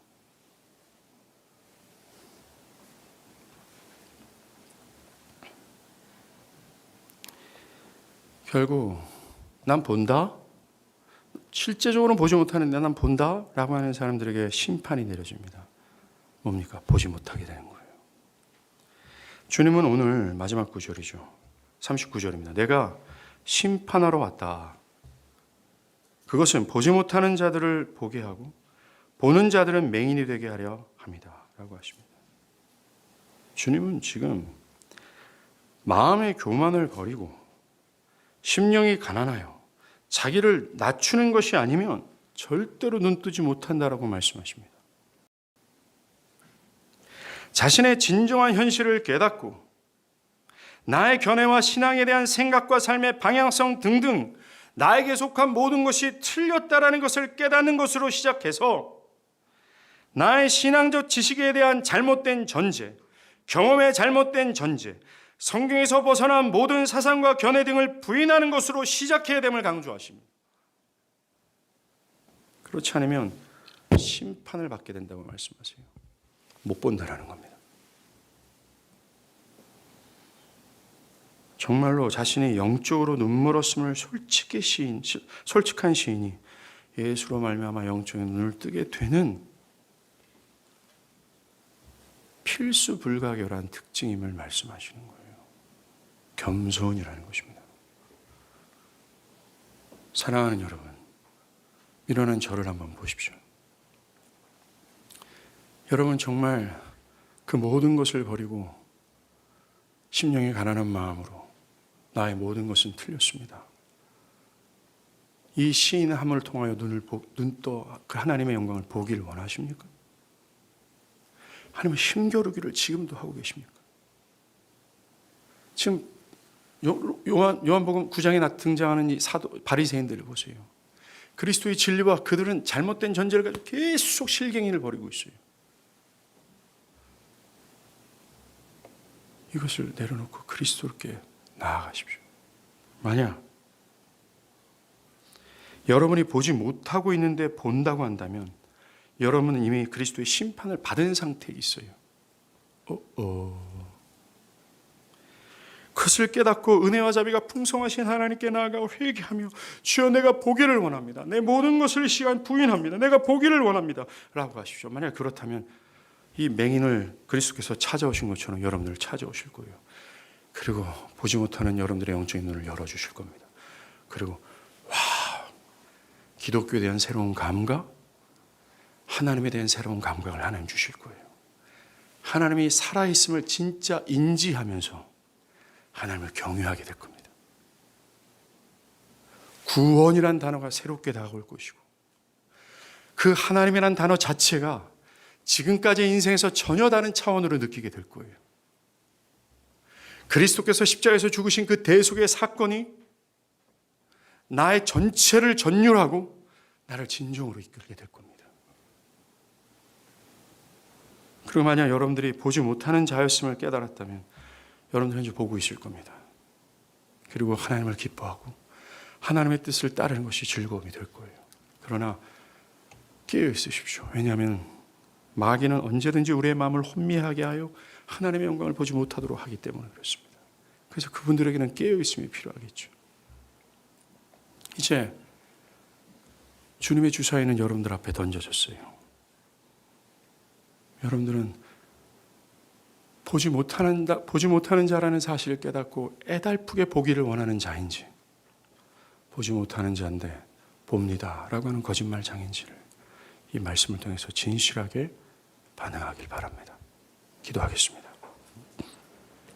결국 난 본다? 실제적으로는 보지 못하는데 난 본다? 라고 하는 사람들에게 심판이 내려집니다. 뭡니까? 보지 못하게 되는 거예요. 주님은 오늘 마지막 구절이죠. 39절입니다. 내가 심판하러 왔다. 그것은 보지 못하는 자들을 보게 하고 보는 자들은 맹인이 되게 하려 합니다. 라고 하십니다. 주님은 지금 마음의 교만을 버리고 심령이 가난하여 자기를 낮추는 것이 아니면 절대로 눈뜨지 못한다라고 말씀하십니다. 자신의 진정한 현실을 깨닫고 나의 견해와 신앙에 대한 생각과 삶의 방향성 등등 나에게 속한 모든 것이 틀렸다라는 것을 깨닫는 것으로 시작해서 나의 신앙적 지식에 대한 잘못된 전제, 경험의 잘못된 전제, 성경에서 벗어난 모든 사상과 견해 등을 부인하는 것으로 시작해야 됨을 강조하십니다. 그렇지 않으면 심판을 받게 된다고 말씀하세요. 못 본다라는 겁니다. 정말로 자신이 영적으로 눈멀었음을 솔직한 시인이 예수로 말미암아 영적인 눈을 뜨게 되는 필수 불가결한 특징임을 말씀하시는 거예요. 겸손이라는 것입니다. 사랑하는 여러분, 일어난 저를 한번 보십시오. 여러분 정말 그 모든 것을 버리고 심령이 가난한 마음으로 나의 모든 것은 틀렸습니다. 이 시인의 함을 통하여 눈떠 그 하나님의 영광을 보기를 원하십니까? 하나님은 힘겨루기를 지금도 하고 계십니까? 지금 요한복음 9장에 등장하는 이 바리새인들을 보세요. 그리스도의 진리와 그들은 잘못된 전제를 가지고 계속 실갱이를 벌이고 있어요. 이것을 내려놓고 그리스도께 나아가십시오. 만약 여러분이 보지 못하고 있는데 본다고 한다면 여러분은 이미 그리스도의 심판을 받은 상태에 있어요. 그것을 깨닫고 은혜와 자비가 풍성하신 하나님께 나아가 회개하며 주여 내가 보기를 원합니다. 내 모든 것을 시간 부인합니다. 내가 보기를 원합니다. 라고 하십시오. 만약 그렇다면 이 맹인을 그리스도께서 찾아오신 것처럼 여러분들을 찾아오실 거예요. 그리고 보지 못하는 여러분들의 영적인 눈을 열어주실 겁니다. 그리고 기독교에 대한 새로운 감각, 하나님에 대한 새로운 감각을 하나님 주실 거예요. 하나님이 살아있음을 진짜 인지하면서 하나님을 경외하게 될 겁니다. 구원이란 단어가 새롭게 다가올 것이고 그 하나님이란 단어 자체가 지금까지의 인생에서 전혀 다른 차원으로 느끼게 될 거예요. 그리스도께서 십자가에서 죽으신 그 대속의 사건이 나의 전체를 전율하고 나를 진정으로 이끌게 될 겁니다. 그리고 만약 여러분들이 보지 못하는 자였음을 깨달았다면 여러분들은 이제 보고 있을 겁니다. 그리고 하나님을 기뻐하고 하나님의 뜻을 따르는 것이 즐거움이 될 거예요. 그러나 깨어 있으십시오. 왜냐하면 마귀는 언제든지 우리의 마음을 혼미하게 하여 하나님의 영광을 보지 못하도록 하기 때문에 그렇습니다. 그래서 그분들에게는 깨어 있음이 필요하겠죠. 이제 주님의 주사위는 여러분들 앞에 던져졌어요. 여러분들은 보지 못하는 자라는 사실을 깨닫고 애달프게 보기를 원하는 자인지, 보지 못하는 자인데 봅니다 라고 하는 거짓말장인지를 이 말씀을 통해서 진실하게 반응하길 바랍니다. 기도하겠습니다.